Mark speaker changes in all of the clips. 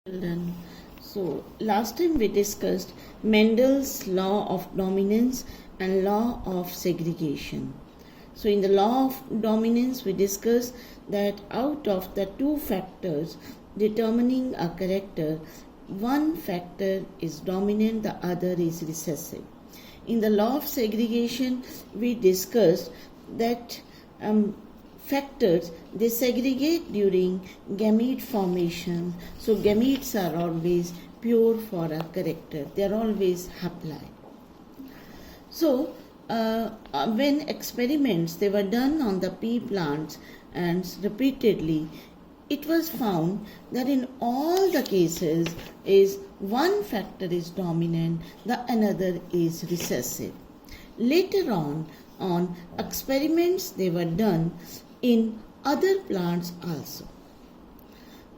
Speaker 1: Children. So last time we discussed Mendel's law of dominance and law of segregation. So in the law of dominance we discussed that out of the two factors determining a character, one factor is dominant, the other is recessive. In the law of segregation we discussed that factors they segregate during gamete formation. So gametes are always pure for a character, they are always haploid. So when experiments they were done on the pea plants and repeatedly, it was found that in all the cases is one factor is dominant, the another is recessive. Later on experiments they were done in other plants also.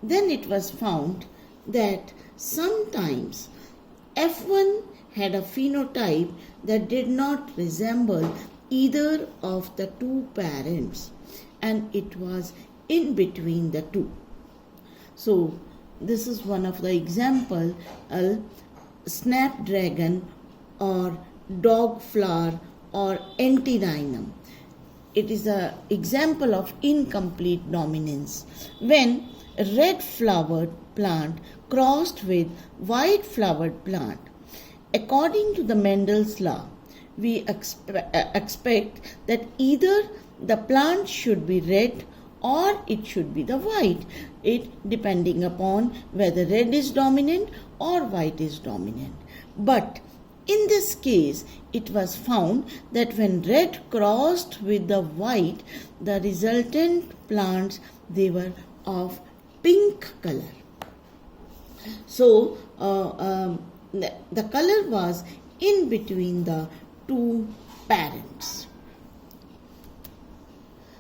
Speaker 1: Then it was found that sometimes F1 had a phenotype that did not resemble either of the two parents, and it was in between the two. So this is one of the example, snapdragon or dog flower or antirrhinum. It is an example of incomplete dominance. When red flowered plant crossed with white flowered plant, according to the Mendel's law, we expect that either the plant should be red or it should be the white, it depending upon whether red is dominant or white is dominant. But in this case, it was found that when red crossed with the white, the resultant plants they were of pink color. So the color was in between the two parents.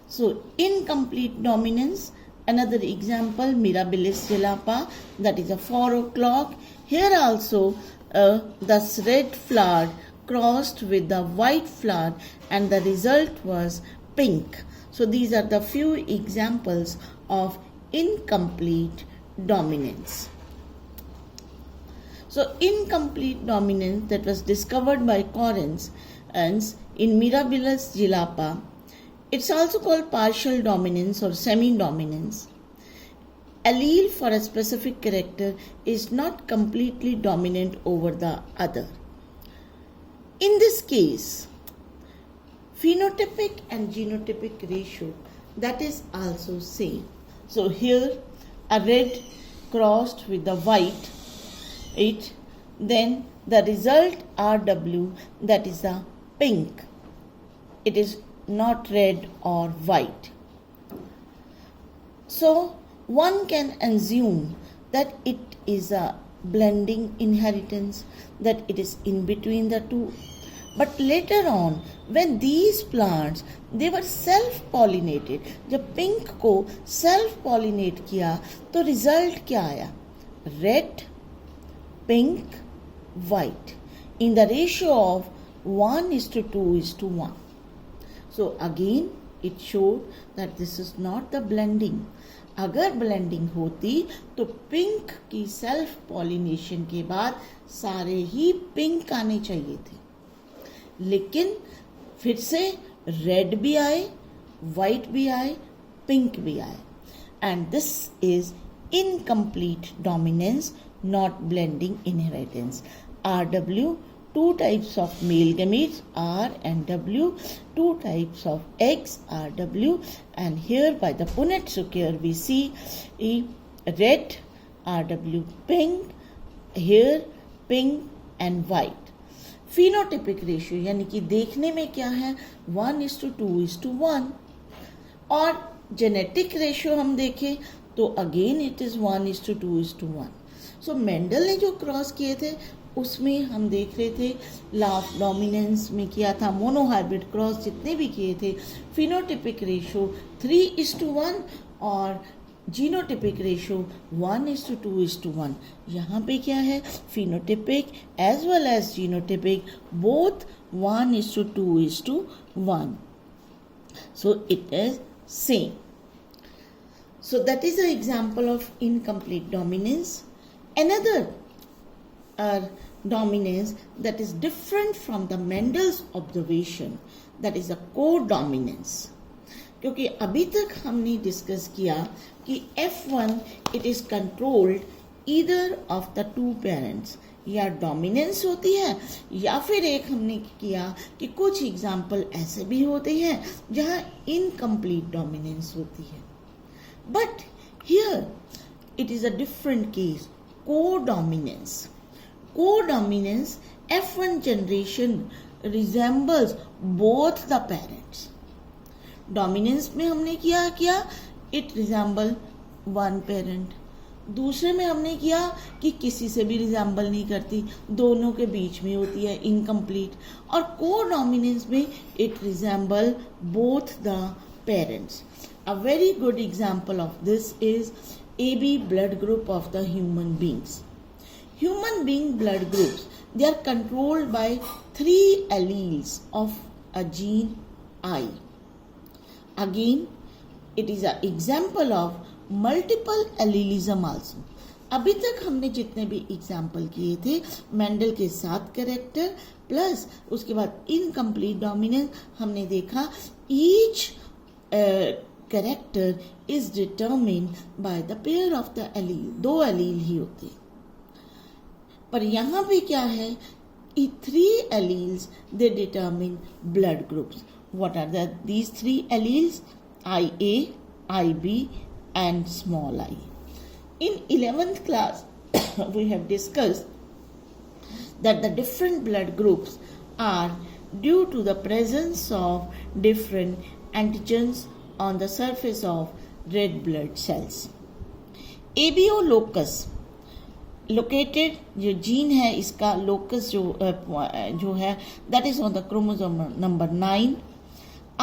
Speaker 1: So incomplete dominance, another example, Mirabilis jalapa, that is a 4 o'clock. Here also thus red flower crossed with the white flower and the result was pink. So these are the few examples of incomplete dominance. So incomplete dominance that was discovered by Correns and in Mirabilis jalapa, it's also called partial dominance or semi-dominance. Allele for a specific character is not completely dominant over the other. In this case, phenotypic and genotypic ratio, that is also same. So here a red crossed with the white, then the result RW, that is the pink. It is not red or white. So one can assume that it is a blending inheritance, that it is in between the two. But later on, when these plants they were self-pollinated, जब pink को self-pollinate किया, तो result क्या आया? Red, pink, white in the ratio of 1:2:1. So again it showed that this is not the blending. अगर blending होती तो pink की सेल्फ पॉलिनेशन के बाद सारे ही पिंक आने चाहिए थे, लेकिन फिर से रेड भी आए, वाइट भी आए, पिंक भी आए, and this is incomplete dominance, not blending inheritance. RW, two types of male gametes, R and W, two types of eggs, RW, and here by the Punnett curve we see red, RW pink, here pink and white. Phenotypic ratio यानी कि देखने में क्या है 1:2:1, और genetic ratio हम देखें तो again it is 1:2:1. So Mendel ने जो क्रॉस किए थे उसमें हम देख रहे थे लॉ ऑफ डोमिनेंस में किया था, मोनोहाइब्रिड क्रॉस जितने भी किए थे, फिनोटिपिक रेशियो 3:1 और जीनोटिपिक रेशियो 1:2:1. यहाँ पे क्या है, phenotypic as well as genotypic both 1:2:1. So it is same. So that is an example of incomplete dominance. another dominance that is different from the Mendel's observation, that is a co-dominance. क्योंकि अभी तक हमने discuss किया कि F1 it is controlled either of the two parents, या dominance होती है या फिर एक हमने किया कि कुछ एग्जाम्पल ऐसे भी होते हैं जहां इनकम्प्लीट डोमिनेंस होती है. But here it is a different case, codominance. Co-dominance, F1 generation resembles both the parents. Dominance में हमने किया इट रिजेंबल वन पेरेंट. दूसरे में हमने किया कि किसी से भी रिजेंबल नहीं करती, दोनों के बीच में होती है, इनकम्प्लीट. और को डोमिनेंस में it resemble both the parents. A very good example of this is AB blood group of the human beings. Human being blood groups, they are controlled by 3 alleles of a gene I. Again, it is an example of multiple allelism also. अभी तक हमने जितने भी example किए थे Mendel के 7 character plus उसके बाद इनकम्प्लीट डोमिनेंस, हमने देखा each character is determined by the pair of the allele. 2 allele ही होते हैं. पर यहाँ पे क्या है, 3 alleles they determine blood groups. What are these 3 alleles? IA, IB and small I. In 11th class we have discussed that the different blood groups are due to the presence of different antigens on the surface of red blood cells. ABO locus located, जो gene है इसका locus जो है that is on the chromosome number 9.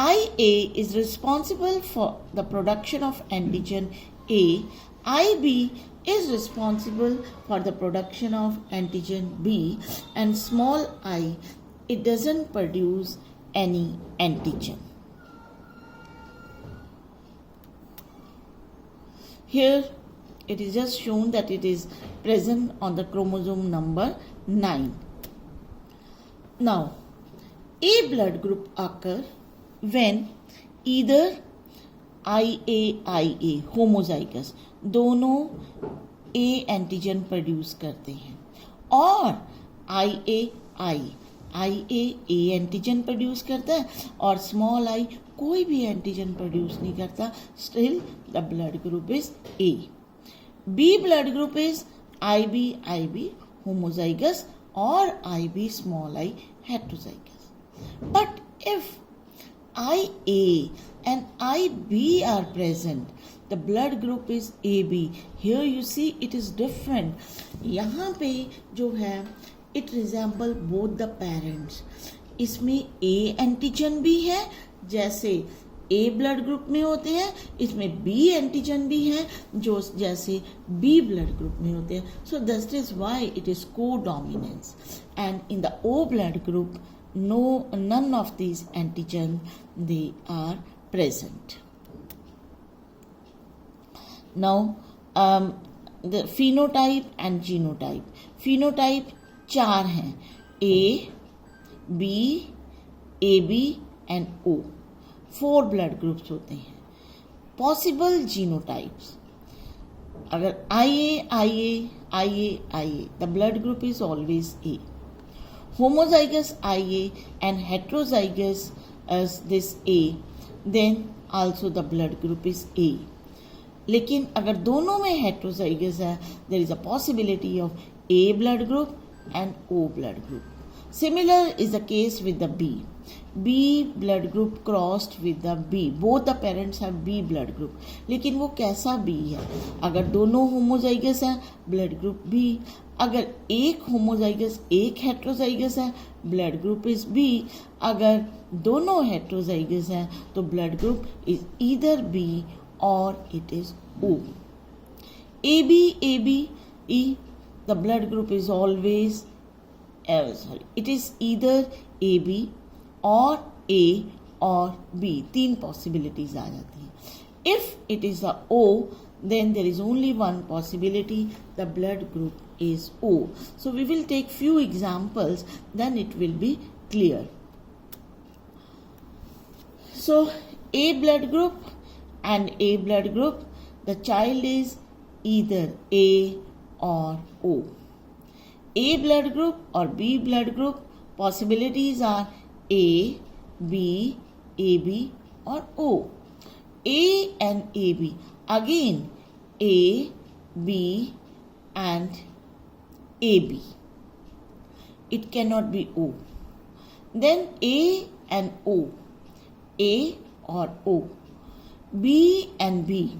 Speaker 1: IA is responsible for the production of antigen A. IB is responsible for the production of antigen B, and small I, it doesn't produce any antigen. Here it is just shown that it is present on the chromosome number 9. Now, A blood group occur when either IA homozygous, दोनों A antigen produce करते हैं, और IA A antigen produce करता है और small I कोई भी antigen produce नहीं करता. Still the blood group is A. B blood group is IB homozygous or IB small I heterozygous. But if IA and IB are present, the blood group is AB. Here you see it is different. यहाँ पे जो है it resemble both the parents. इसमें A antigen भी है जैसे A blood group में होते हैं, इसमें B एंटीजन भी है जो जैसे B ब्लड ग्रुप में होते हैं. So that is why it is codominance. And in the O blood group none of these antigen they are present. Now the phenotype and genotype. Phenotype 4 हैं, A, B, AB and O. 4 blood groups होते हैं. Possible genotypes, अगर IA the blood group is always A. Homozygous IA and heterozygous as this A, then also the blood group is A. लेकिन अगर दोनों में heterozygous है, there is a possibility of A blood group and O blood group. Similar is the case with the B. B blood group crossed with the B. Both the parents have B blood group. लेकिन वो कैसा B है? अगर दोनों homozygous हैं, blood group B. अगर एक homozygous एक हेट्रोजाइगस है, ब्लड ग्रुप इज B. अगर दोनों हेट्रोजाइगस हैं तो blood group is either B और it is O. AB the blood group is always it is either AB or A or B. 3 possibilities आ जाती हैं. If it is a O, then there is only one possibility, the blood group is O. So we will take few examples, then it will be clear. So A blood group and A blood group, the child is either A or O. A blood group or B blood group, possibilities are A, B, AB or O. A and AB, again A, B and AB. It cannot be O. Then A and O, A or O. B and B,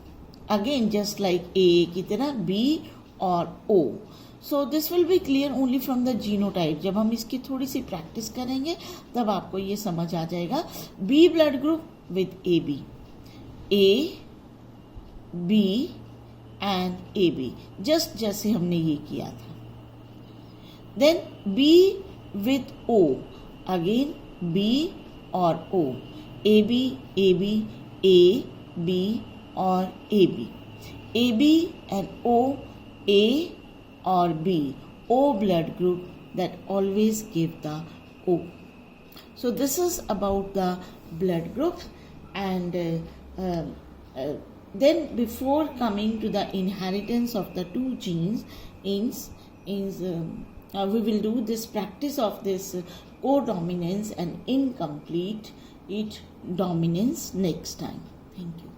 Speaker 1: again just like A की तरह B or O. So this will be clear only from the genotype. जब हम इसकी थोड़ी सी practice करेंगे तब आपको ये समझ आ जाएगा. B blood group with AB, A, B and AB, just जैसे हमने ये किया था. Then B with O, again B or O. AB, AB, A, B or AB. AB and O, A or B. O blood group, that always give the O. So this is about the blood group. And then before coming to the inheritance of the two genes, we will do this practice of this codominance and incomplete dominance next time. Thank you.